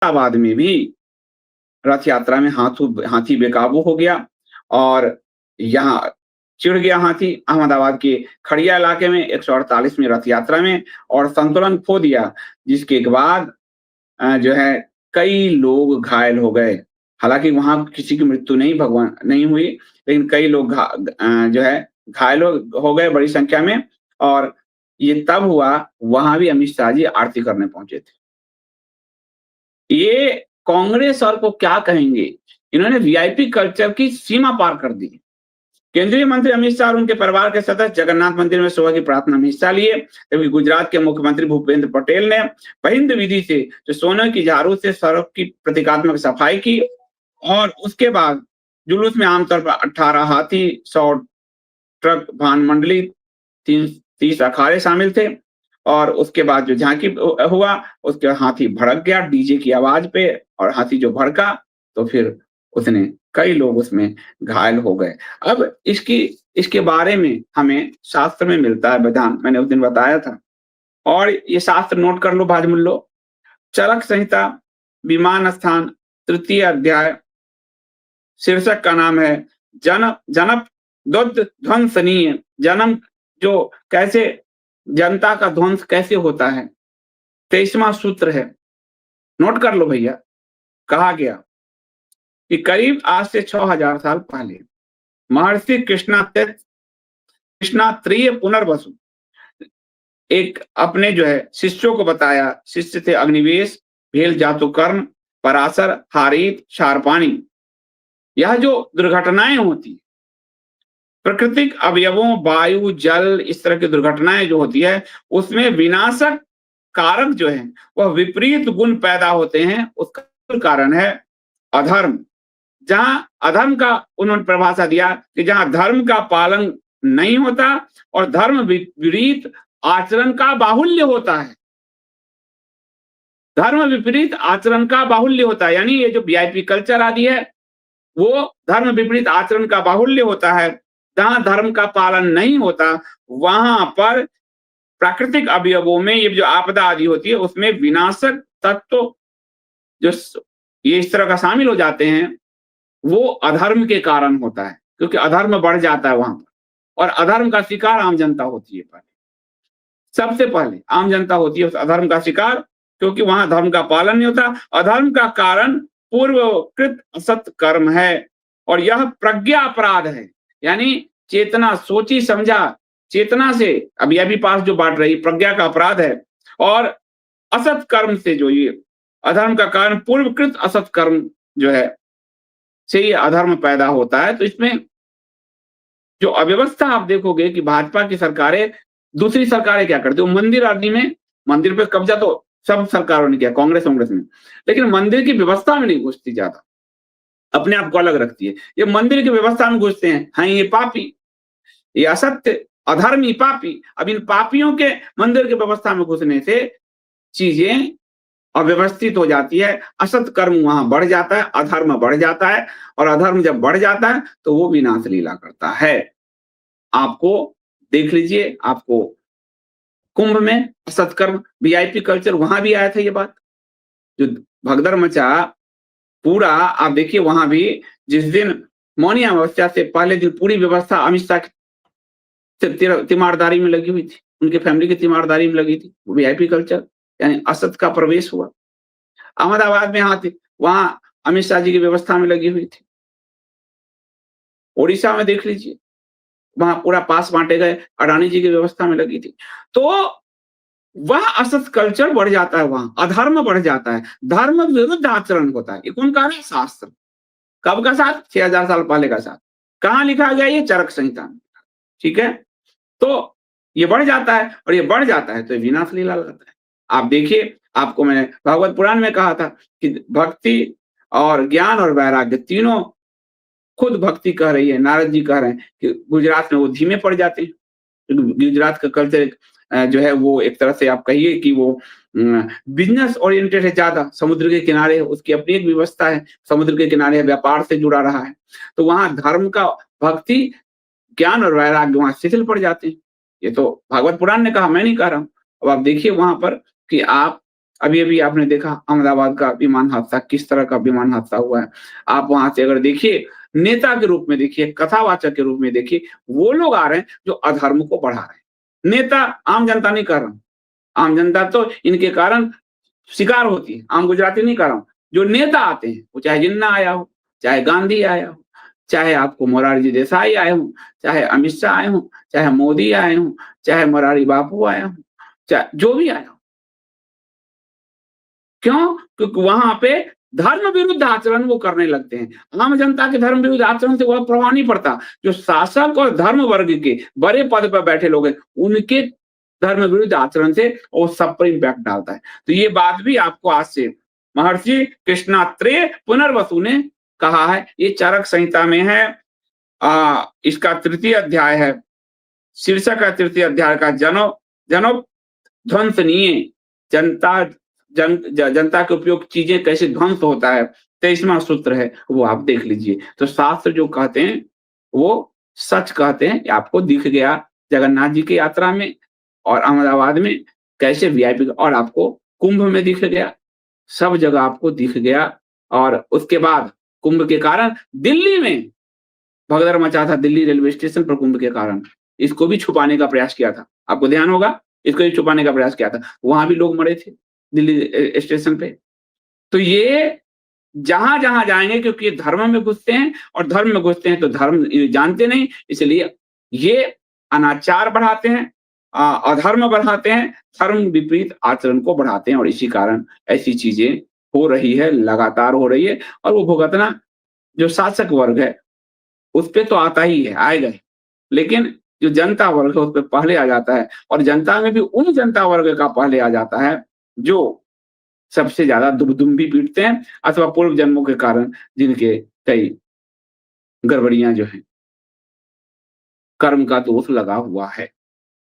अहमदाबाद में भी रथ यात्रा में हाथी बेकाबू हो गया और यहाँ चिढ़ गया हाथी अहमदाबाद के खड़िया इलाके में 148वीं रथ यात्रा में और संतुलन खो दिया, जिसके बाद जो है कई लोग घायल हो गए। हालाँकि वहाँ किसी की मृत्यु नहीं हुई, लेकिन कई लोग जो है घायल हो गए बड़ी संख्या में और ये तब हुआ, वहाँ भी अमित शाह जी आरती करने पहुँचे थे। ये कांग्रेस और को क्या कहेंगे? इन्होंने वीआईपी कल्चर की सीमा पार कर दी। केंद्रीय मंत्री अमित शाह और उनके परिवार के सदस्य जगन्नाथ मंदिर में सुबह की प्रार्थना में हिस्सा लिए, जबकि गुजरात के मुख्यमंत्री भूपेंद्र पटेल ने पहिंद विधि से जो सोने की झाड़ू से सड़क की प्रतीकात्मक सफाई की और उसके बाद जुलूस में आमतौर पर 18 हाथी, 100 ट्रक भान मंडली, 30 अखाड़े शामिल थे और उसके बाद जो झांकी हुआ, उसके हाथी भड़क गया डीजे की आवाज पे और हाथी जो भड़का तो फिर उसने कई लोग उसमें घायल हो गए। अब इसके बारे में हमें शास्त्र में मिलता है विधान, मैंने उस दिन बताया था और ये शास्त्र नोट कर लो भाजमुल्लो। चरक संहिता विमान स्थान 3 अध्याय, शीर्षक का नाम है जनप ध्वंसनीय। जन्म जो कैसे जनता का ध्वंस कैसे होता है, 23वां सूत्र है, नोट कर लो भैया। कहा गया कि करीब आज से 6000 साल पहले महर्षि कृष्णात्रेय पुनर्वसु एक अपने जो है शिष्यों को बताया। शिष्य थे अग्निवेश, भेल जातुकर्म, पराशर, हारीत, शार्पाणी। यह जो दुर्घटनाएं होती, प्राकृतिक अवयवों, वायु, जल, इस तरह की दुर्घटनाएं जो होती है, उसमें विनाशक कारक जो है वह विपरीत गुण पैदा होते हैं। उसका कारण है अधर्म। जहां अधर्म का उन्होंने परिभाषा दिया कि जहां धर्म का पालन नहीं होता और धर्म विपरीत आचरण का बाहुल्य होता है, धर्म विपरीत आचरण का बाहुल्य होता है, यानी ये जो वीआईपी कल्चर आदि है वो धर्म विपरीत आचरण का बाहुल्य होता है। जहां धर्म का पालन नहीं होता वहां पर प्राकृतिक अवयवों में ये जो आपदा आदि होती है उसमें विनाशक तत्व जो ये इस तरह का शामिल हो जाते हैं, वो अधर्म के कारण होता है, क्योंकि अधर्म बढ़ जाता है वहां पर और अधर्म का शिकार आम जनता होती है। पहले सबसे पहले आम जनता होती है उस अधर्म का शिकार, क्योंकि वहां धर्म का पालन नहीं होता। अधर्म का कारण पूर्वकृत असत कर्म है और यह प्रज्ञा अपराध है, यानी चेतना, सोची समझा चेतना से अभी अभी पास जो बांट रही प्रज्ञा का अपराध है। और असत कर्म से जो ये अधर्म का कारण पूर्वकृत असत कर्म जो है से ये अधर्म पैदा होता है। तो इसमें जो अव्यवस्था आप देखोगे कि भाजपा की सरकारें, दूसरी सरकारें क्या करती है, मंदिर आदि में, मंदिर पे कब्जा तो सब सरकारों ने किया, कांग्रेस में, लेकिन मंदिर की व्यवस्था में नहीं घुसती, ज्यादा अपने आप को अलग रखती है। ये मंदिर की व्यवस्था में घुसते हैं, हाँ ये पापी, ये असत्य, अधर्मी, पापी। अब इन पापियों के मंदिर की व्यवस्था में घुसने से चीजें अव्यवस्थित हो जाती है, असत कर्म वहां बढ़ जाता है, अधर्म बढ़ जाता है और अधर्म जब बढ़ जाता है तो वो विनाश लीला करता है। आपको देख लीजिए, आपको कुंभ में असत कर्म, वीआईपी कल्चर, वहां भी आया था ये बात, जो भगदड़ मचा पूरा। आप देखिए वहां भी जिस दिन मौनी अमावस्या से पहले दिन पूरी व्यवस्था अमित शाह तीमारदारी में लगी हुई थी, उनके फैमिली की तीमारदारी में लगी थी, वीआईपी कल्चर यानी असत का प्रवेश हुआ। अहमदाबाद में हाथी, वहां अमित शाह जी की व्यवस्था में लगी हुई थी। ओडिशा में देख लीजिए, वहां पूरा पास बांटे गए, अडानी जी की व्यवस्था में लगी थी। तो वह असत कल्चर बढ़ जाता है, वहां अधर्म बढ़ जाता है, धर्म विरुद्ध आचरण होता है। ये कौन कह रहा है? शास्त्र। कब का साथ? 6000 साल पहले का साथ। कहां लिखा गया? ये चरक संहिता में। ठीक है, तो ये बढ़ जाता है और ये बढ़ जाता है तो ये विनाश लीला लाता है। आप देखिए, आपको मैंने भागवत पुराण में कहा था कि भक्ति और ज्ञान और वैराग्य तीनों, खुद भक्ति कह रही है, नारद जी कह रहे हैं कि गुजरात में वो धीमे पड़ जाते हैं। गुजरात का कल्चर जो है वो एक तरह से आप कहिए कि वो बिजनेस ओरिएंटेड है, ज्यादा समुद्र के किनारे है, उसकी अपनी एक व्यवस्था है, समुद्र के किनारे व्यापार से जुड़ा रहा है, तो वहां धर्म का, भक्ति, ज्ञान और वैराग्य वहां शिथिल पड़ जाते हैं। ये तो भागवत पुराण ने कहा, मैं नहीं कह रहा हूं। अब आप देखिए वहां पर कि आप अभी-अभी आपने देखा अहमदाबाद का विमान हादसा, किस तरह का विमान हादसा हुआ है। आप वहाँ से अगर देखिए, नेता के रूप में देखिए, कथावाचक के रूप में देखिए, वो लोग आ रहे हैं जो अधर्म को बढ़ा रहे हैं। नेता आम जनता नहीं कर रहा। आम जनता तो इनके कारण शिकार होती है, आम गुजराती नहीं कर रहा हूँ। जो नेता आते हैं, वो चाहे जिन्ना आया हो, चाहे गांधी आया हो, चाहे आपको मोरारजी देसाई आए हों, चाहे अमित शाह आए हों, चाहे मोदी आए हों, चाहे मोरारी बापू आए हों, चाहे जो भी आया हो। क्यों? क्योंकि वहाँ पे धर्म विरुद्ध आचरण वो करने लगते हैं। आम जनता के धर्म विरुद्ध आचरण से कोई प्रभाव नहीं पड़ता। जो शासक और धर्म वर्ग के बड़े पद पर बैठे लोग हैं, उनके धर्म विरुद्ध आचरण से वो सब पर इम्पैक्ट डालता है। तो ये बात भी आपको आज से महर्षि कृष्णात्रेय पुनर्वसु ने कहा है। ये चरक संहिता में है। इसका तृतीय अध्याय है। शीर्षक है तृतीय अध्याय का जनो ध्वंसनीय जनता जनता के उपयोग चीजें कैसे ध्वंस होता है। 23वां सूत्र है, वो आप देख लीजिए। तो शास्त्र जो कहते हैं वो सच कहते हैं। आपको दिख गया जगन्नाथ जी की यात्रा में और अहमदाबाद में कैसे वीआईपी और आपको कुंभ में दिख गया, सब जगह आपको दिख गया। और उसके बाद कुंभ के कारण दिल्ली में भगदड़ मचा था, दिल्ली रेलवे स्टेशन पर कुंभ के कारण। इसको भी छुपाने का प्रयास किया था। आपको ध्यान होगा, इसको भी छुपाने का प्रयास किया था। वहाँ भी लोग मरे थे दिल्ली स्टेशन पे। तो ये जहाँ-जहाँ जाएँगे क्योंकि ये धर्म में घुसते हैं और धर्म में घुसते हैं तो धर्म जानते नहीं, इसलिए ये अनाचार बढ़ाते हैं, अधर्म बढ़ाते हैं, धर्म विपरीत आचरण को बढ़ाते हैं और इसी कारण ऐसी चीज़ें हो रही है, लगातार हो रही है और वो भुगतना जो शासक वर्ग है उस पे तो आता ही है, आएगा ही। लेकिन जो जनता वर्ग है उस पे पहले आ जाता है और जनता में भी उन जनता वर्ग का पहले आ जाता है जो सबसे ज़्यादा दुम भी पीटते हैं अथवा पूर्व जन्मों के कारण जिनके कई गड़बड़ियाँ जो हैं, कर्म का दोष लगा हुआ है।